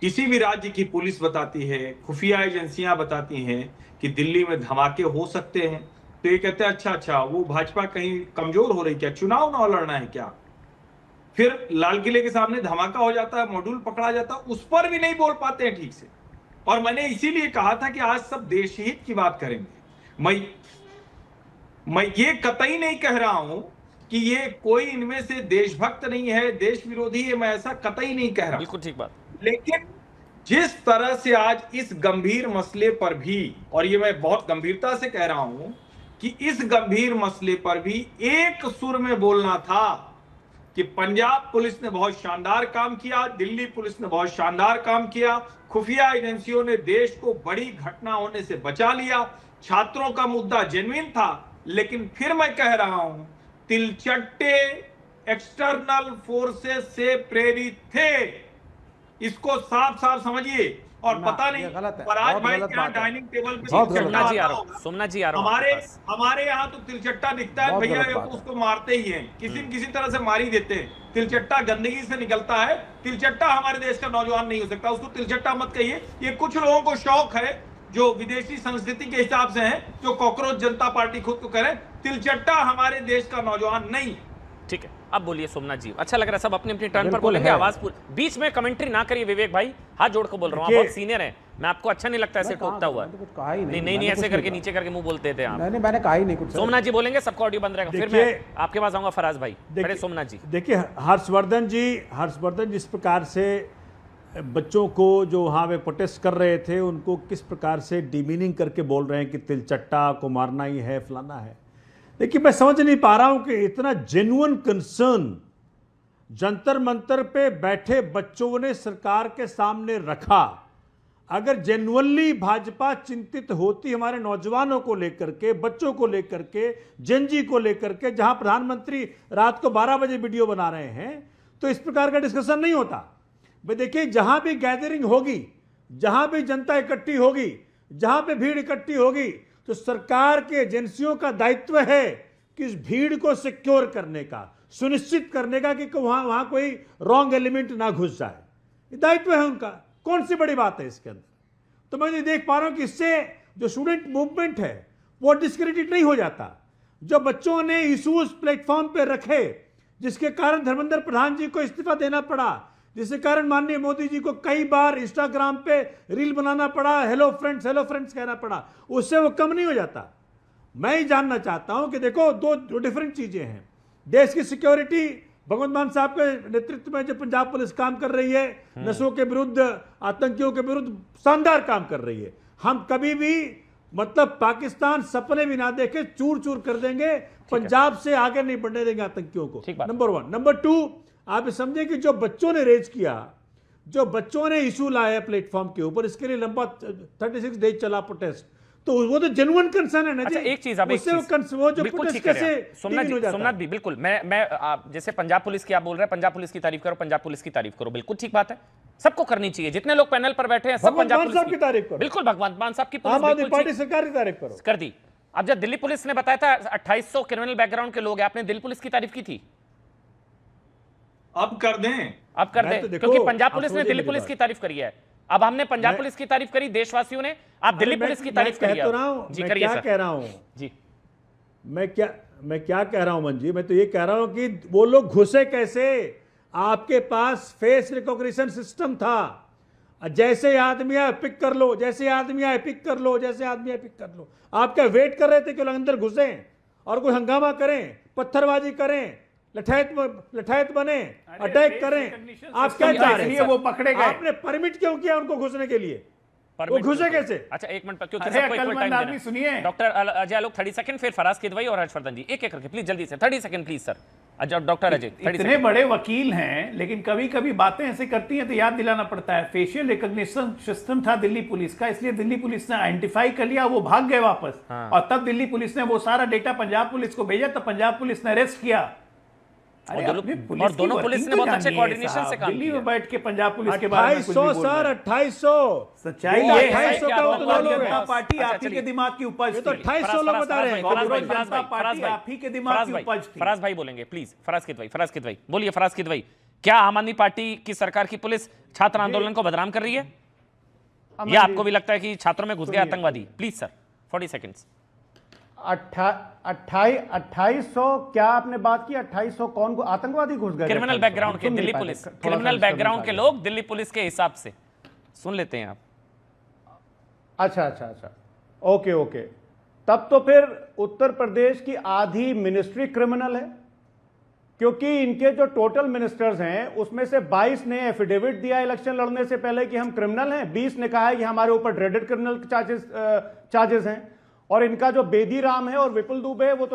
किसी भी राज्य की पुलिस बताती है, खुफिया एजेंसियां बताती हैं कि दिल्ली में धमाके हो सकते हैं, तो ये कहते हैं अच्छा वो भाजपा कहीं कमजोर हो रही, क्या चुनाव ना लड़ना है क्या। फिर लाल किले के सामने धमाका हो जाता है, मॉड्यूल पकड़ा जाता है, उस पर भी नहीं बोल पाते हैं ठीक से। और मैंने इसीलिए कहा था कि आज सब देश हित की बात करेंगे। मैं ये कतई नहीं कह रहा हूं कि ये कोई इनमें से देशभक्त नहीं है, देश विरोधी है, मैं ऐसा कतई नहीं कह रहा। बिल्कुल ठीक बात। लेकिन जिस तरह से आज इस गंभीर मसले पर भी, और ये मैं बहुत गंभीरता से कह रहा हूं कि इस गंभीर मसले पर भी एक सुर में बोलना था कि पंजाब पुलिस ने बहुत शानदार काम किया, दिल्ली पुलिस ने बहुत शानदार काम किया, खुफिया एजेंसियों ने देश को बड़ी घटना होने से बचा लिया, छात्रों का मुद्दा जेन्युइन था। लेकिन फिर मैं कह रहा हूं, तिलचट्टे एक्सटर्नल फोर्सेस से प्रेरित थे, इसको साफ साफ समझिए। और पता नहीं पराज भाई क्या डाइनिंग टेबल पे सोमनाथ जी आ रहा हूं। हमारे यहाँ तो तिलचट्टा दिखता है भैया, उसको मारते ही हैं, किसी तरह से मार ही देते हैं। तिलचट्टा गंदगी से निकलता है, तिलचट्टा हमारे देश का नौजवान नहीं हो सकता, उसको तिलचट्टा मत कहिए। ये कुछ लोगों को शौक है जो विदेशी संस्कृति के हिसाब से है, जो कॉकरोच जनता पार्टी खुद को करे। तिलचट्टा हमारे देश का नौजवान नहीं। ठीक है, अब बोलिए सोमनाथ जी। अच्छा लग रहा है, सब अपनी अपनी टर्न पर बोलेंगे, आवाज बीच में कमेंट्री ना करिए। विवेक भाई हाथ जोड़ कर बोल रहा हूँ, आप बहुत सीनियर हैं, मैं आपको अच्छा नहीं लगता ऐसे टोकता हुआ। नहीं ऐसे करके नीचे करके मुंह बोलते थे आप। मैंने कहा ही नहीं कुछ। सोमनाथ जी बोलेंगे, सबका ऑडियो बंद रहेगा, फिर मैं आपके पास आऊंगा। फराज भाई, पहले सोमनाथ जी। देखिए हर्षवर्धन जिस प्रकार से बच्चों को जो वहाँ वे प्रोटेस्ट कर रहे थे उनको किस प्रकार से डिमीनिंग करके बोल रहे हैं कि तिलचट्टा को मारना ही है, फलाना है। देखिए मैं समझ नहीं पा रहा हूं कि इतना जेन्युइन कंसर्न जंतर मंतर पे बैठे बच्चों ने सरकार के सामने रखा। अगर जेन्युइनली भाजपा चिंतित होती हमारे नौजवानों को लेकर के, बच्चों को लेकर के, जेनजी को लेकर के, जहां प्रधानमंत्री रात को 12 बजे वीडियो बना रहे हैं, तो इस प्रकार का डिस्कशन नहीं होता। भाई देखिए, जहां भी गैदरिंग होगी, जहां भी जनता इकट्ठी होगी, जहां पे भीड़ इकट्ठी होगी, तो सरकार के एजेंसियों का दायित्व है कि इस भीड़ को सिक्योर करने का, सुनिश्चित करने का कि वहां कोई रॉन्ग एलिमेंट ना घुस जाए। दायित्व है उनका, कौन सी बड़ी बात है इसके अंदर। तो मैं ये देख पा रहा हूं कि इससे जो स्टूडेंट मूवमेंट है वो डिस्क्रेडिट नहीं हो जाता। जो बच्चों ने इशूज प्लेटफॉर्म पे रखे, जिसके कारण धर्मेंद्र प्रधान जी को इस्तीफा देना पड़ा, जिसके कारण माननीय मोदी जी को कई बार इंस्टाग्राम पे रील बनाना पड़ा, हेलो फ्रेंड्स कहना पड़ा, उससे वो कम नहीं हो जाता। मैं ही जानना चाहता हूं कि देखो, दो डिफरेंट चीजें हैं। देश की सिक्योरिटी भगवंत मान साहब के नेतृत्व में जो पंजाब पुलिस काम कर रही है, नशों के विरुद्ध, आतंकियों के विरुद्ध शानदार काम कर रही है। हम कभी भी मतलब पाकिस्तान सपने भी ना देखे चूर चूर कर देंगे, पंजाब से आगे नहीं बढ़ने देंगे आतंकियों को। नंबर 1। नंबर 2, आप समझे कि जो बच्चों ने रेज किया, जो बच्चों ने इशू लाया प्लेटफॉर्म के ऊपर, इसके लिए लंबा 36 डेज चला प्रोटेस्ट, तो वो तो जेन्युइन कंसर्न है ना। अच्छा, एक चीज अब वो जो प्रोटेस्ट कैसे सोमनाथ भी बिल्कुल, मैं जैसे पंजाब पुलिस की आप बोल रहे हैं, पंजाब पुलिस की तारीफ करो, पंजाब पुलिस की तारीफ करो, बिल्कुल ठीक बात है, सबको करनी चाहिए। जितने लोग पैनल पर बैठे हैं सब पंजाब पुलिस की तारीफ करो, बिल्कुल भगवंत मान साहब की पुलिस, आम आदमी पार्टी सरकार की तारीफ करो, कर दी। अब जब दिल्ली पुलिस ने बताया था 2800 क्रिमिनल बैकग्राउंड के लोग हैं, आपने दिल्ली पुलिस की तारीफ की थी, अब कर दें, अब कर दें, क्योंकि पंजाब पुलिस ने दिल्ली पुलिस की तारीफ करी है। अब हमने पंजाब पुलिस की तारीफ करी, देशवासियों ने, आप दिल्ली पुलिस की तारीफ करी है। जी करिए सर। कह रहा हूं जी, मैं क्या कह रहा हूं मन जी, मैं तो ये कह रहा हूं कि वो लोग घुसे कैसे। आपके पास फेस रिकॉग्निशन सिस्टम था, जैसे आदमी आए पिक कर लो, जैसे आदमी आए पिक कर लो, जैसे आदमी आए पिक कर लो। आप क्या वेट कर रहे थे कि लोग अंदर घुसे और कोई हंगामा करें, पत्थरबाजी करें, लठैत बने, अटैक करें? आप क्या चाह रहे हैं? वो पकड़े गए। आपने परमिट क्यों किया उनको घुसने के लिए? वो घुसे कैसे? अच्छा एक मिनट, क्योंकि अरे सबको इक्वल अक्लमंद टाइम आदमी सुनिए। देना। डॉक्टर अजय आलोक 30 सेकंड, फिर फराज किदवई और हर्षवर्धन जी एक एक करके प्लीज जल्दी से 30 second please sir. Doctor Ajay 30 इतने बड़े वकील हैं, लेकिन कभी कभी बातें ऐसे करती हैं तो याद दिलाना पड़ता है। फेशियल रिकॉग्निशन सिस्टम था दिल्ली पुलिस का, इसलिए दिल्ली पुलिस ने आइडेंटिफाई कर लिया, वो भाग गए वापस। और तब दिल्ली पुलिस ने वो सारा डेटा पंजाब पुलिस को भेजा, तब पंजाब पुलिस ने अरेस्ट किया। और दोनों पुलिस ने बहुत अच्छे कोऑर्डिनेशन से काम दिल्ली किया। में बैठ के पंजाब पुलिस के बारे में कुछ भी 2800 बोल रहे सर, हैं। 2800 सच्चाई वो ये है 2800 कि का भारतीय तो लोग जनता हैं। पार्टी अच्छा, आप ही के चलिए। दिमाग की उपज ये तो थी। 2800 लोग बता रहे हैं। कांग्रेस जनता पार्टी आप ही के दिमाग की उपज थी। फराज भाई बोलेंगे प्लीज। फराज किदवई बोलिए। फराज किदवई, क्या आम आदमी पार्टी की सरकार की पुलिस छात्र आंदोलन को बदनाम कर रही है, या आपको भी लगता है कि छात्रों में घुस गए आतंकवादी? Please sir 40 seconds. 2800 क्या आपने बात की? 2800 कौन को आतंकवादी घुस गए? क्रिमिनल बैकग्राउंड के दिल्ली पुलिस, क्रिमिनल बैकग्राउंड के लोग दिल्ली पुलिस के हिसाब से सुन लेते हैं आप। अच्छा, ओके। तब तो फिर उत्तर प्रदेश की आधी मिनिस्ट्री क्रिमिनल है, क्योंकि इनके जो टोटल मिनिस्टर्स हैं उसमें से 22 ने एफिडेविट दिया इलेक्शन लड़ने से पहले कि हम क्रिमिनल हैं, 20 ने कहा है कि हमारे ऊपर ड्रेडेड क्रिमिनल चार्जेस हैं, और इनका जो बेदी राम है और विपुल दुबे है वो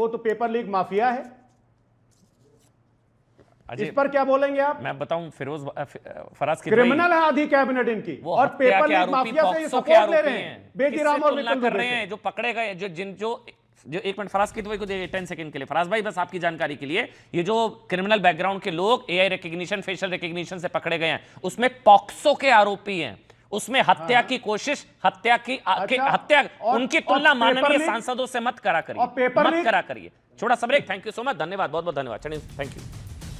तो पेपर लीक माफिया है। इस पर क्या बोलेंगे आप? मैं बताऊं, फराज किदवई क्रिमिनल है आधी कैबिनेट इनकी, वो और हत्या पेपर के लीक आरोपी, माफिया से पॉक्सो के सपोर्ट ले आरोपी रहे हैं हैं। बेदी किससे राम और तुलना विपुल कर दुबे रहे हैं? से। जो पकड़े गए, जो एक मिनट फराज किदवई को दे 10 सेकंड के लिए। फराज भाई बस आपकी जानकारी के लिए, ये जो क्रिमिनल बैकग्राउंड के लोग एआई रिकॉग्निशन, फेशियल रिकॉग्निशन से पकड़े गए हैं, उसमें पॉक्सो के आरोपी हैं, उसमें हत्या की कोशिश, हत्या उनकी तुलना माननीय सांसदों से मत करा करिए, और पेपर मत लीक। करा करिए। छोड़ा सब, थैंक यू सो मच, धन्यवाद, बहुत बहुत धन्यवाद, थैंक यू।